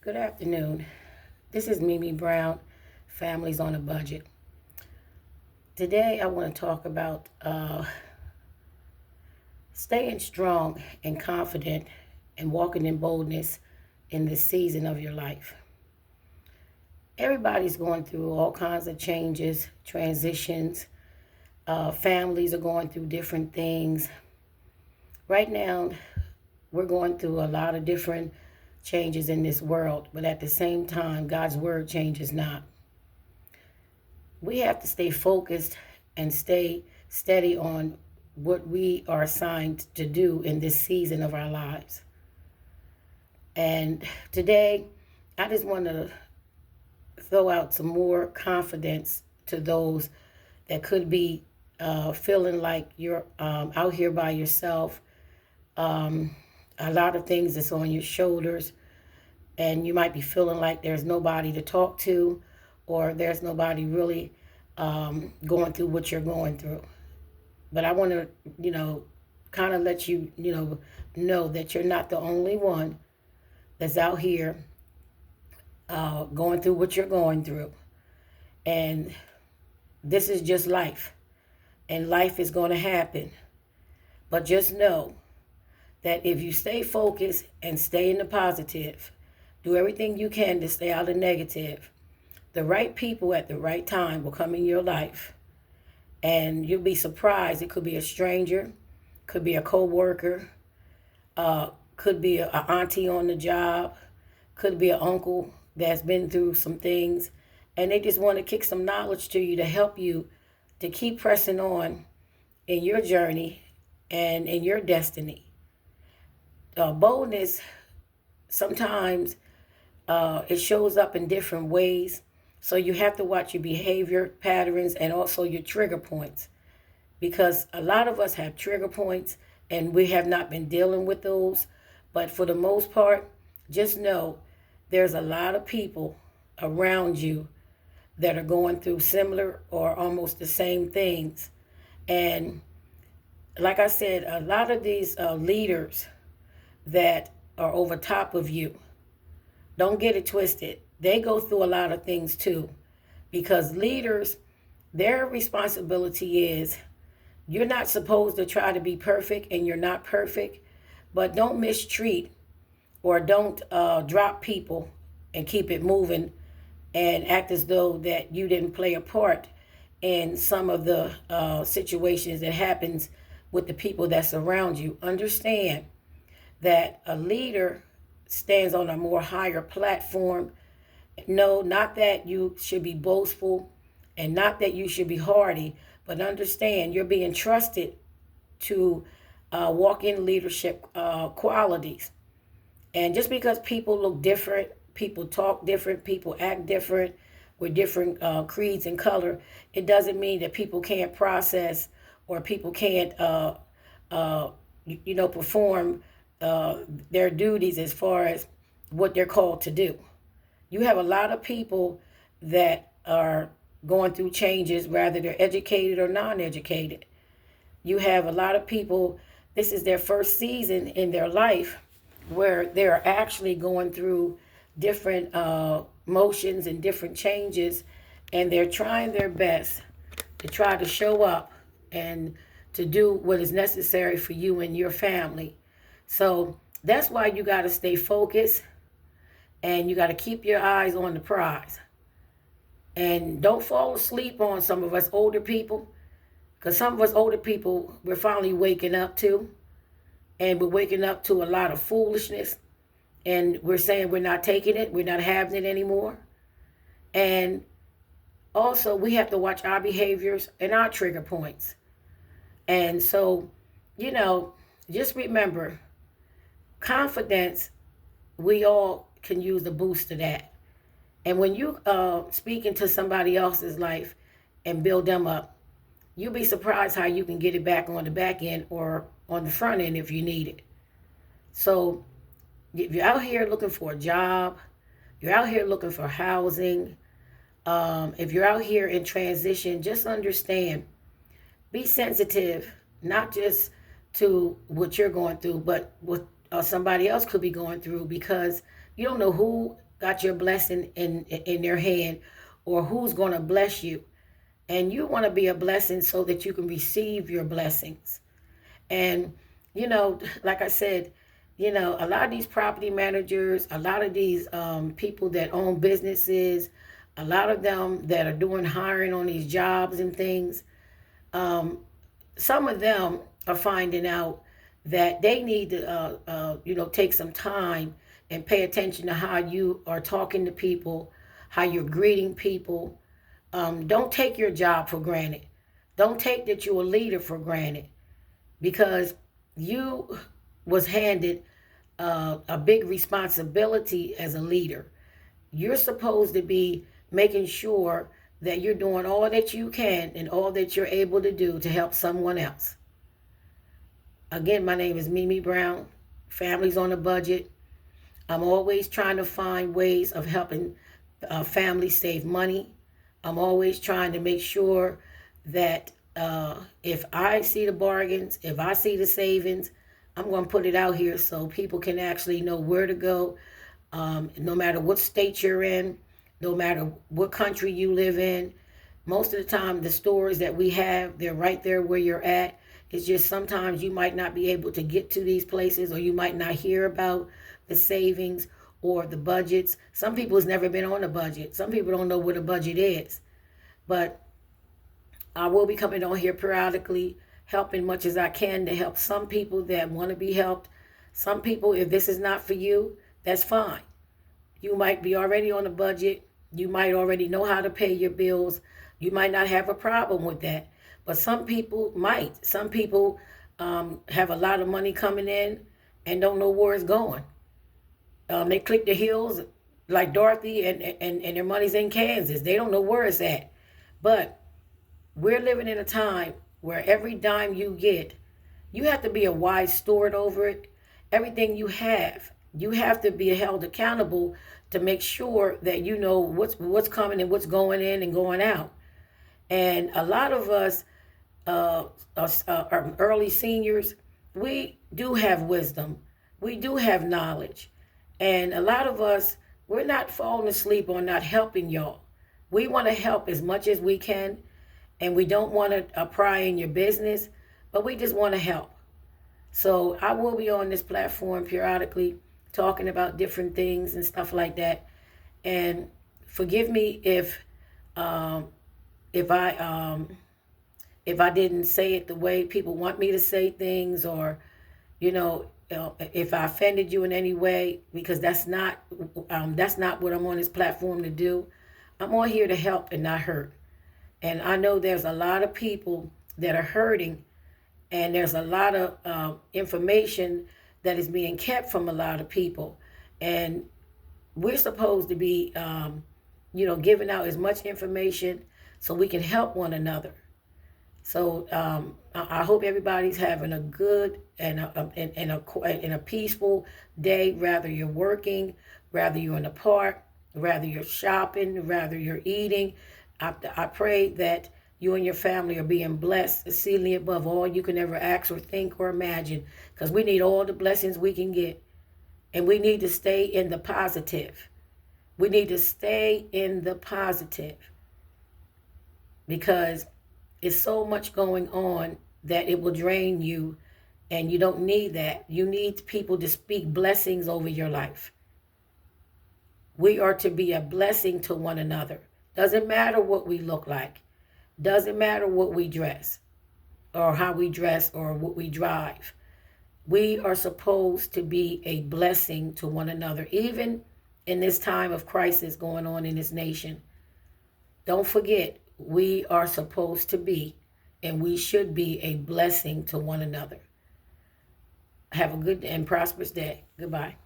Good afternoon. This is Mimi Brown, Families on a Budget. Today I want to talk about staying strong and confident and walking in boldness in this season of your life. Everybody's going through all kinds of changes, transitions. Families are going through different things. Right now, we're going through a lot of different changes in this world, but at the same time, God's word changes not. We have to stay focused and stay steady on what we are assigned to do in this season of our lives. And today, I just want to throw out some more confidence to those that could be feeling like you're out here by yourself. A lot of things that's on your shoulders, and you might be feeling like there's nobody to talk to, or there's nobody really going through what you're going through. But I want to, kind of let you, know that you're not the only one that's out here going through what you're going through. And this is just life. And life is going to happen. But just know that if you stay focused and stay in the positive, do everything you can to stay out of negative, the right people at the right time will come in your life. And you'll be surprised. It could be a stranger, could be a co-worker, could be an auntie on the job, could be an uncle that's been through some things, and they just want to kick some knowledge to you to help you to keep pressing on in your journey and in your destiny. Boldness, sometimes it shows up in different ways. So you have to watch your behavior patterns and also your trigger points, because a lot of us have trigger points and we have not been dealing with those. But for the most part, just know there's a lot of people around you that are going through similar or almost the same things. And like I said, a lot of these leaders that are over top of you, don't get it twisted. They go through a lot of things too, because leaders, their responsibility is you're not supposed to try to be perfect, and you're not perfect, but don't mistreat or don't drop people and keep it moving and act as though that you didn't play a part in some of the situations that happens with the people that surround you. Understand that a leader stands on a more higher platform. No, not that you should be boastful and not that you should be hardy, but understand you're being trusted to walk in leadership qualities. And just because people look different, people talk different, people act different with different creeds and color, it doesn't mean that people can't process or people can't, perform their duties as far as what they're called to do. You have a lot of people that are going through changes, whether they're educated or non-educated. You have a lot of people, this is their first season in their life where they're actually going through different motions and different changes, and they're trying their best to try to show up and to do what is necessary for you and your family. So that's why you got to stay focused, and you got to keep your eyes on the prize. And don't fall asleep on some of us older people, because some of us older people, we're finally waking up to, and we're waking up to a lot of foolishness, and we're saying we're not taking it, we're not having it anymore. And also, we have to watch our behaviors and our trigger points. And so, just remember, confidence, we all can use the boost of that. And when you speak into somebody else's life and build them up, you'll be surprised how you can get it back on the back end or on the front end if you need it. So if you're out here looking for a job, you're out here looking for housing, if you're out here in transition, just understand, be sensitive, not just to what you're going through, but what somebody else could be going through, because you don't know who got your blessing in their hand, or who's going to bless you. And you want to be a blessing so that you can receive your blessings. And, like I said, a lot of these property managers, a lot of these people that own businesses, a lot of them that are doing hiring on these jobs and things, some of them are finding out that they need to, take some time and pay attention to how you are talking to people, how you're greeting people. Don't take your job for granted. Don't take that you're a leader for granted, because you was handed a big responsibility as a leader. You're supposed to be making sure that you're doing all that you can and all that you're able to do to help someone else. Again, my name is Mimi Brown. Families on a Budget. I'm always trying to find ways of helping families save money. I'm always trying to make sure that if I see the bargains, if I see the savings, I'm going to put it out here so people can actually know where to go. No matter what state you're in, no matter what country you live in. Most of the time, the stores that we have, they're right there where you're at. It's just sometimes you might not be able to get to these places, or you might not hear about the savings or the budgets. Some people has never been on a budget. Some people don't know what a budget is. But I will be coming on here periodically, helping much as I can to help some people that want to be helped. Some people, if this is not for you, that's fine. You might be already on a budget. You might already know how to pay your bills. You might not have a problem with that. But some people might. Some people have a lot of money coming in and don't know where it's going. They click the heels like Dorothy, and their money's in Kansas. They don't know where it's at. But we're living in a time where every dime you get, you have to be a wise steward over it. Everything you have to be held accountable to make sure that you know what's coming and what's going in and going out. And a lot of us, are early seniors, we do have wisdom. We do have knowledge. And a lot of us, we're not falling asleep on not helping y'all. We want to help as much as we can, and we don't want to pry in your business, but we just want to help. So I will be on this platform periodically talking about different things and stuff like that. And forgive me um, if I didn't say it the way people want me to say things, or if I offended you in any way, because that's not what I'm on this platform to do. I'm on here to help and not hurt. And I know there's a lot of people that are hurting, and there's a lot of information that is being kept from a lot of people. And we're supposed to be, giving out as much information so we can help one another. So I hope everybody's having a good and a peaceful day. Rather you're working, rather you're in the park, rather you're shopping, rather you're eating. I pray that you and your family are being blessed, exceedingly above all you can ever ask or think or imagine, because we need all the blessings we can get. And we need to stay in the positive. We need to stay in the positive, because it's so much going on that it will drain you, and you don't need that. You need people to speak blessings over your life. We are to be a blessing to one another. Doesn't matter what we look like. Doesn't matter what we dress, or how we dress, or what we drive. We are supposed to be a blessing to one another, even in this time of crisis going on in this nation. Don't forget, we are supposed to be, and we should be, a blessing to one another. Have a good and prosperous day. Goodbye.